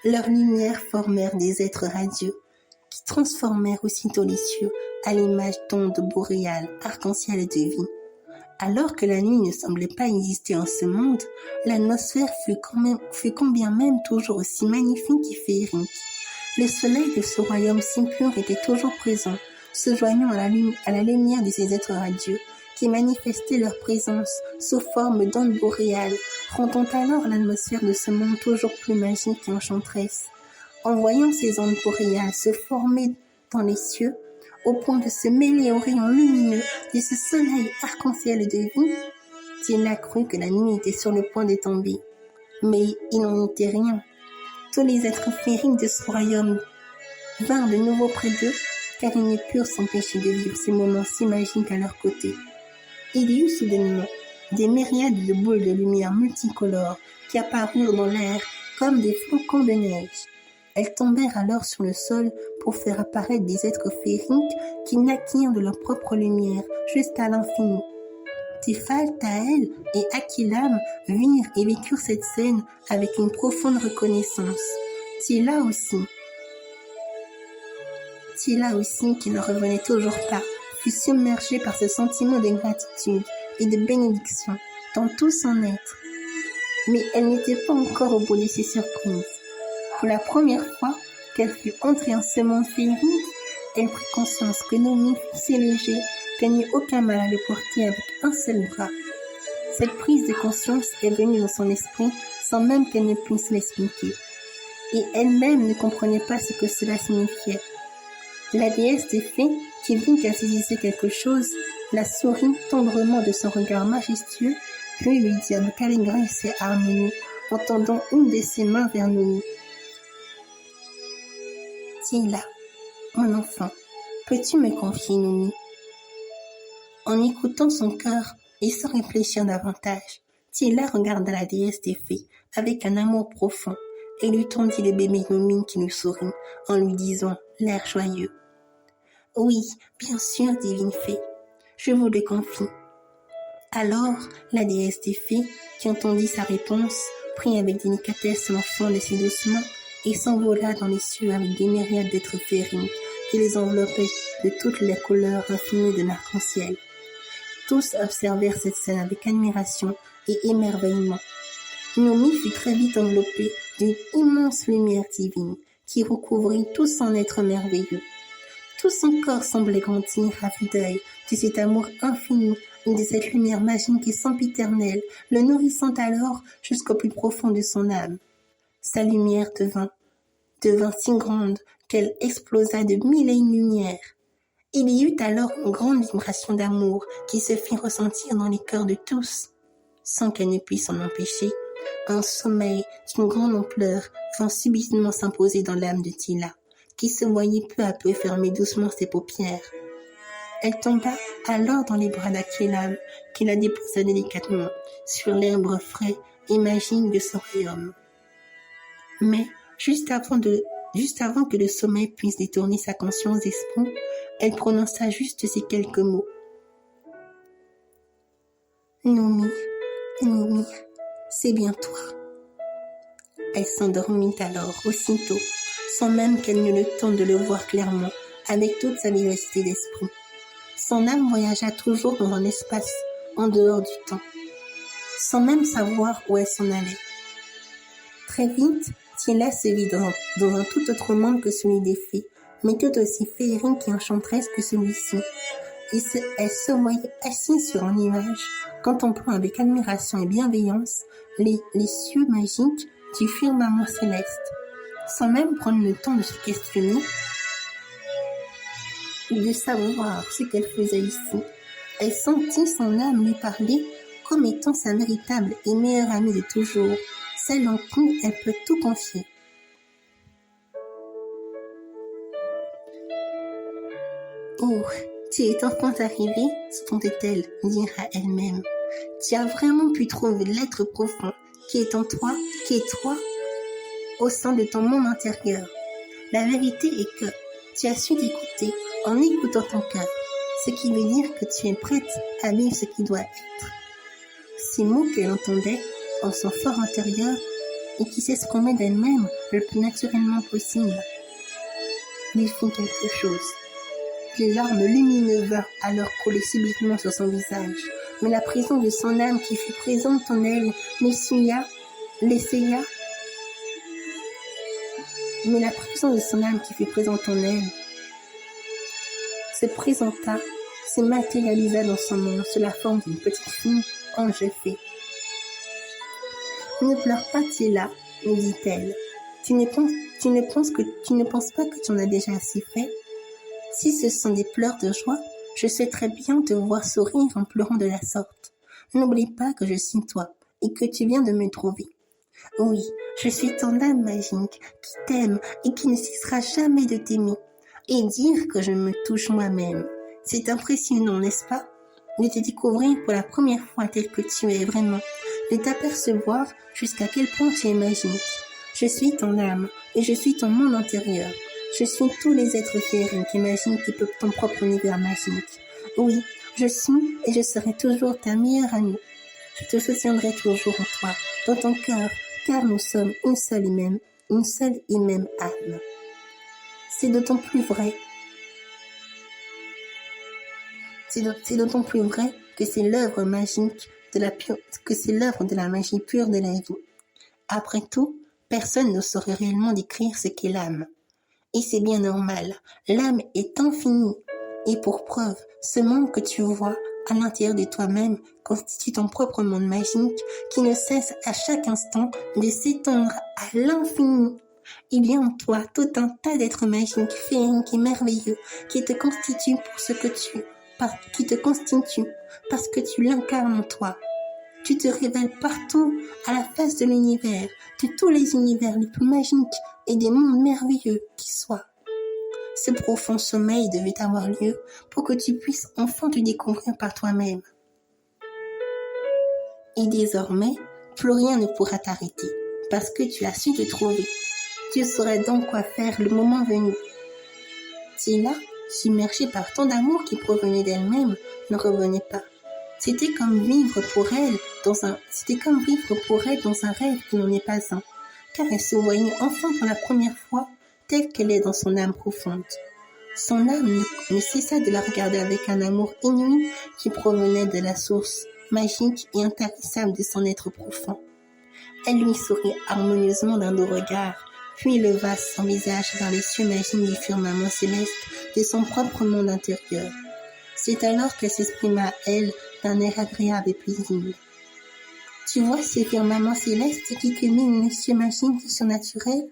leurs lumières formèrent des êtres radieux qui transformèrent aussitôt les cieux à l'image d'ondes boréales, arc-en-ciel et de vie. Alors que la nuit ne semblait pas exister en ce monde, l'atmosphère fut combien même toujours aussi magnifique et féerique. Le soleil de ce royaume si pur était toujours présent, se joignant à la lumière de ces êtres radieux, qui manifestaient leur présence sous forme d'ondes boréales, rendant alors l'atmosphère de ce monde toujours plus magique et enchanteresse. En voyant ces ondes boréales se former dans les cieux, au point de se mêler aux rayons lumineux de ce soleil arc-en-ciel de vie, Tila crut que la nuit était sur le point de tomber. Mais il n'en était rien. Tous les êtres féeriques de ce royaume vinrent de nouveau près d'eux, car ils ne purent s'empêcher de vivre ces moments si magiques à leur côté. Il y eut soudainement des myriades de boules de lumière multicolores qui apparurent dans l'air comme des flocons de neige. Elles tombèrent alors sur le sol pour faire apparaître des êtres féeriques qui naquirent de leur propre lumière jusqu'à l'infini. Tifal, Taël et Akilam virent et vécurent cette scène avec une profonde reconnaissance. Tila aussi, qui ne revenait toujours pas, fut submergée par ce sentiment de gratitude et de bénédiction dans tout son être. Mais elle n'était pas encore au bout de ses surprises. Pour la première fois qu'elle fut entrée en ce monde féerique, elle prit conscience que Nomi fut si léger qu'elle n'eut aucun mal à le porter avec un seul bras. Cette prise de conscience est venue dans son esprit sans même qu'elle ne puisse l'expliquer. Et elle-même ne comprenait pas ce que cela signifiait. La déesse des fées, qui vit qu'elle saisissait quelque chose, la sourit tendrement de son regard majestueux, puis lui dit avec allégresse et harmonie, en tendant une de ses mains vers Nomi. Tila, mon enfant, peux-tu me confier Nomi? En écoutant son cœur et sans réfléchir davantage, Tila regarda la déesse des fées avec un amour profond et lui tendit le bébé Nomi qui lui sourit en lui disant, l'air joyeux. Oui, bien sûr, divine fée, je vous le confie. Alors, la déesse des fées, qui entendit sa réponse, prit avec délicatesse l'enfant de ses douces mains et s'envola dans les cieux avec des myriades d'êtres féeriques qui les enveloppaient de toutes les couleurs infinies de l'arc-en-ciel. Tous observèrent cette scène avec admiration et émerveillement. Nomi fut très vite enveloppée d'une immense lumière divine qui recouvrit tout son être merveilleux. Tout son corps semblait grandir à vue d'œil de cet amour infini et de cette lumière magique et sempiternelle, le nourrissant alors jusqu'au plus profond de son âme. Sa lumière devint si grande qu'elle explosa de mille et une lumières. Il y eut alors une grande vibration d'amour qui se fit ressentir dans les cœurs de tous. Sans qu'elle ne puisse s'en empêcher, un sommeil d'une grande ampleur vint subitement s'imposer dans l'âme de Tila, qui se voyait peu à peu fermer doucement ses paupières. Elle tomba alors dans les bras d'Akilam, qui la déposa délicatement sur l'herbe frais et magique de son royaume. Mais, juste avant que le sommeil puisse détourner sa conscience d'esprit, elle prononça juste ces quelques mots. Nomi, Nomi, c'est bien toi. Elle s'endormit alors aussitôt, sans même qu'elle n'eût le temps de le voir clairement, avec toute sa vivacité d'esprit. Son âme voyagea toujours dans un espace en dehors du temps, sans même savoir où elle s'en allait. Très vite, Tila se vit dans un tout autre monde que celui des fées, mais tout aussi féerique et enchanteresse que celui-ci. Elle se voyait assise sur un nuage, contemplant avec admiration et bienveillance les cieux magiques du firmament céleste. Sans même prendre le temps de se questionner ou de savoir ce qu'elle faisait ici, elle sentit son âme lui parler comme étant sa véritable et meilleure amie de toujours, celle en qui elle peut tout confier. Oh, tu es enfin arrivée, s'entendait-elle dire à elle-même. Tu as vraiment pu trouver l'être profond qui est en toi, qui est toi, au sein de ton monde intérieur. La vérité est que tu as su t'écouter en écoutant ton cœur, ce qui veut dire que tu es prête à vivre ce qui doit être. Ces mots qu'elle entendait en son fort intérieur et qui s'exprimaient d'elle-même le plus naturellement possible. lui fit quelque chose. Les larmes lumineuses vinrent alors couler subitement sur son visage, mais la prison de son âme qui fut présente en elle l'essaya. Mais la prison de son âme qui fut présente en elle se présenta, se matérialisa dans son monde sous la forme d'une petite fille enjeffée. « Ne pleure pas, Tila, me dit-elle. Tu ne penses pas que tu en as déjà assez fait? Si ce sont des pleurs de joie, je souhaiterais bien te voir sourire en pleurant de la sorte. N'oublie pas que je suis toi et que tu viens de me trouver. Oui, je suis ton âme magique qui t'aime et qui ne cessera jamais de t'aimer. Et dire que je me touche moi-même, c'est impressionnant, n'est-ce pas? De te découvrir pour la première fois tel que tu es vraiment, de t'apercevoir jusqu'à quel point tu es magique. Je suis ton âme et je suis ton monde intérieur. Je suis tous les êtres féeriques et magiques qui peuplent ton propre univers magique. Oui, je suis et je serai toujours ta meilleure amie. Je te soutiendrai toujours en toi, dans ton cœur, car nous sommes une seule et même âme. C'est d'autant plus vrai que c'est l'œuvre magique de la magie pure de la vie. Après tout, personne ne saurait réellement décrire ce qu'est l'âme. Et c'est bien normal, l'âme est infinie. Et pour preuve, ce monde que tu vois à l'intérieur de toi-même constitue ton propre monde magique qui ne cesse à chaque instant de s'étendre à l'infini. Il y a en toi tout un tas d'êtres magiques, féeriques et merveilleux qui te constituent parce que tu l'incarnes en toi. Tu te révèles partout à la face de l'univers, de tous les univers les plus magiques et des mondes merveilleux qui soient. Ce profond sommeil devait avoir lieu pour que tu puisses enfin te découvrir par toi-même. Et désormais, plus rien ne pourra t'arrêter, parce que tu as su te trouver. Tu saurais donc quoi faire le moment venu. Tila, submergée par tant d'amour qui provenait d'elle-même, ne revenait pas. C'était comme vivre pour elle dans un rêve qui n'en est pas un, car elle se voyait enfin pour la première fois telle qu'elle est dans son âme profonde. Son âme ne cessa de la regarder avec un amour inouï qui provenait de la source magique et intarissable de son être profond. Elle lui sourit harmonieusement d'un doux regard, puis leva son visage vers les cieux magiques du firmament céleste de son propre monde intérieur. C'est alors qu'elle s'exprima à elle d'un air agréable et paisible. Tu vois ces firmaments célestes qui culminent les cieux magiques surnaturels?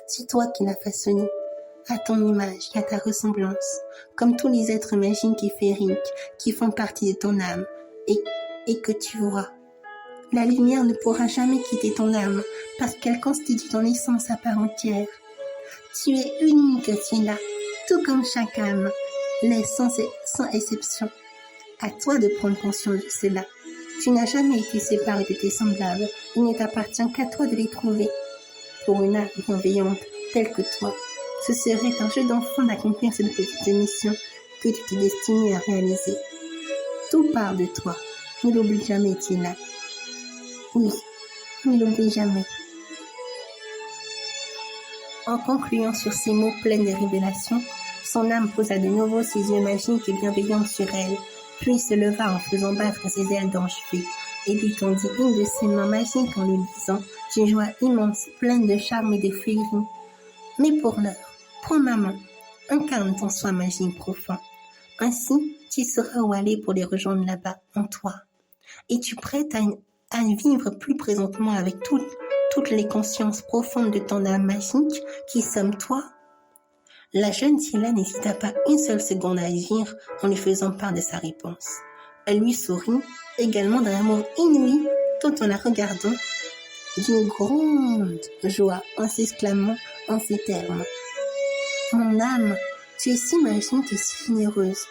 C'est toi qui l'as façonné, à ton image et à ta ressemblance, comme tous les êtres magiques et féeriques qui font partie de ton âme et que tu vois. La lumière ne pourra jamais quitter ton âme parce qu'elle constitue ton essence à part entière. Tu es unique, Tila, tout comme chaque âme, l'est sans exception. À toi de prendre conscience de cela. Tu n'as jamais été séparé de tes semblables. Il ne t'appartient qu'à toi de les trouver. Pour une âme bienveillante telle que toi, ce serait un jeu d'enfant d'accomplir cette petite mission que tu t'es destinée à réaliser. Tout part de toi. Ne l'oublie jamais, Tila. Oui, ne l'oublie jamais. En concluant sur ces mots pleins de révélations, son âme posa de nouveau ses yeux magiques et bienveillants sur elle, puis se leva en faisant battre ses ailes d'ange fée, et lui tendit une de ses mains magiques en lui disant d'une joie immense, pleine de charme et de féerie. Mais pour l'heure, prends ma main, incarne ton soi magique profond. Ainsi, tu sauras où aller pour les rejoindre là-bas, en toi. Es-tu prête à vivre plus présentement avec toutes les consciences profondes de ton âme magique qui sommes toi? La jeune Tila n'hésita pas une seule seconde à agir en lui faisant part de sa réponse. Elle lui sourit, également d'un amour inouï, tout en la regardant d'une grande joie en s'exclamant en ces termes. Mon âme, tu es si magique et si généreuse.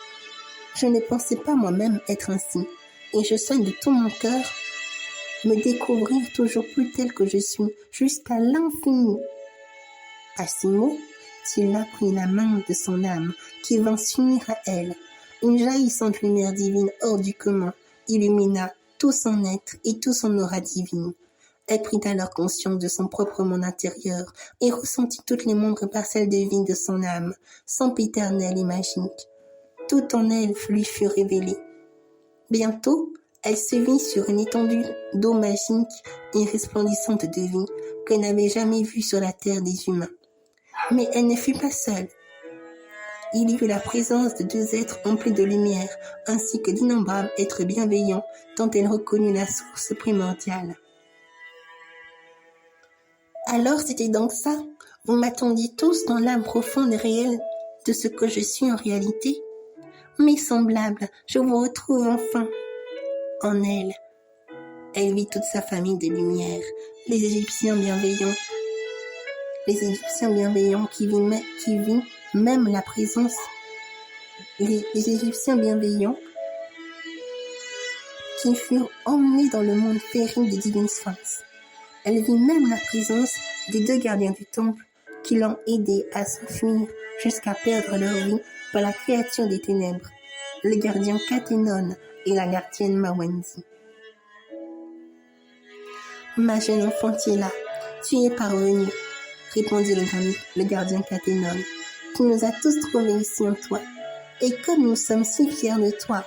Je ne pensais pas moi-même être ainsi, et je souhaite de tout mon cœur me découvrir toujours plus telle que je suis, jusqu'à l'infini. À ces mots, Tila prit la main de son âme, qui vint s'unir à elle. Une jaillissante lumière divine hors du commun illumina tout son être et tout son aura divine. Elle prit alors conscience de son propre monde intérieur et ressentit toutes les moindres parcelles de vie de son âme, sempiternelle et magique. Tout en elle lui fut révélé. Bientôt, elle se vit sur une étendue d'eau magique et resplendissante de vie qu'elle n'avait jamais vue sur la terre des humains. Mais elle ne fut pas seule. Il y eut la présence de deux êtres emplis de lumière, ainsi que d'innombrables êtres bienveillants dont elle reconnut la source primordiale. Alors c'était donc ça, vous m'attendiez tous dans l'âme profonde et réelle de ce que je suis en réalité. Mes semblables, je vous retrouve enfin. En elle, elle vit toute sa famille de lumière, les Égyptiens bienveillants qui vit même la présence, les Égyptiens bienveillants qui furent emmenés dans le monde féerique des divines sphinx. Elle vit même la présence des deux gardiens du temple qui l'ont aidé à s'enfuir jusqu'à perdre leur vie par la créature des ténèbres, le gardien Katénon et la gardienne Mawenzi. Ma jeune enfant, tu es là, tu es parvenue, répondit le gardien Katénon, qui nous a tous trouvés ici en toi, et comme nous sommes si fiers de toi.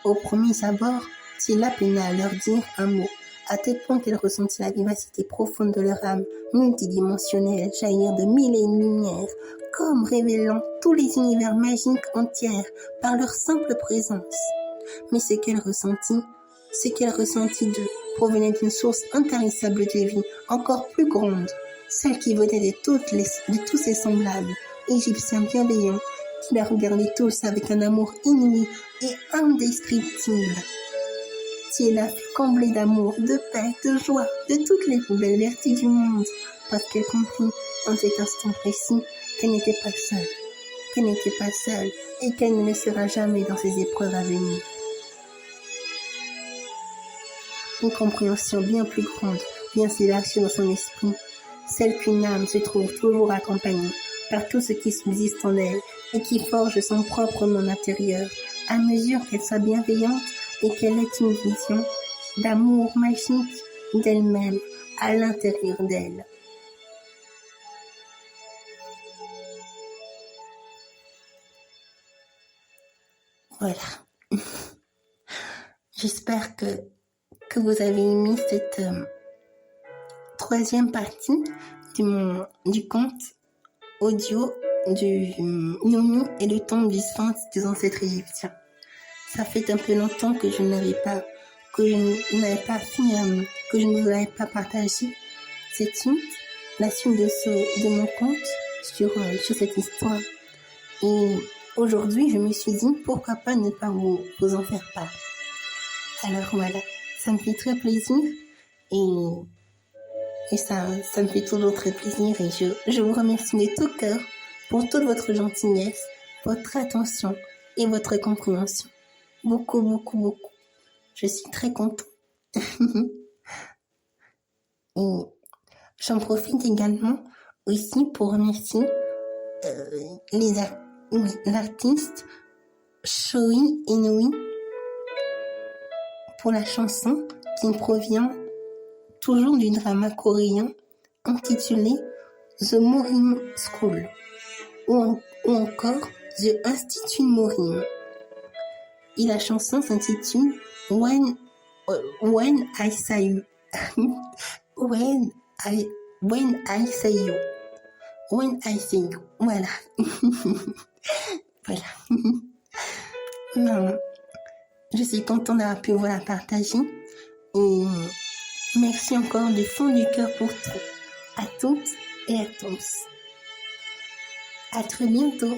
Au premier abord, Tila peina à leur dire un mot, à tel point qu'elle ressentit la vivacité profonde de leur âme multidimensionnelle jaillir de mille et une lumières, comme révélant tous les univers magiques entiers par leur simple présence. Mais ce qu'elle ressentit d'eux provenait d'une source intarissable de vie, encore plus grande, celle qui venait de tous ses semblables, Égyptiens bienveillants, qui la regardaient tous avec un amour inouï et indescriptible. Tila fut comblée d'amour, de paix, de joie, de toutes les plus belles vertus du monde, parce qu'elle comprit en cet instant précis qu'elle n'était pas seule, et qu'elle ne le sera jamais dans ses épreuves à venir. Une compréhension bien plus grande vient s'élargir dans son esprit, celle qu'une âme se trouve toujours accompagnée par tout ce qui subsiste en elle et qui forge son propre monde intérieur, à mesure qu'elle soit bienveillante et qu'elle ait une vision d'amour magique d'elle-même à l'intérieur d'elle. Voilà. J'espère que vous avez aimé cette troisième partie du conte audio du Nounou et le tombe du sphinx des ancêtres égyptiens. Ça fait un peu longtemps que je ne vous avais pas partagé cette suite, la suite de mon conte sur cette histoire. Et aujourd'hui, je me suis dit pourquoi pas ne pas vous en faire part. Alors voilà, ça me fait très plaisir et ça me fait toujours très plaisir et je vous remercie de tout cœur pour toute votre gentillesse, votre attention et votre compréhension. Beaucoup, beaucoup, beaucoup. Je suis très contente. Et j'en profite également aussi pour remercier l'artiste Choi Inouye pour la chanson qui provient toujours du drama coréen intitulé The Morim School ou encore The Institut Morim. Et la chanson s'intitule When I Say You. When I Say You. When I Say You. Voilà. Voilà. Non. Je suis contente d'avoir pu vous la partager. Et merci encore du fond du cœur pour tout. À toutes et à tous. À très bientôt.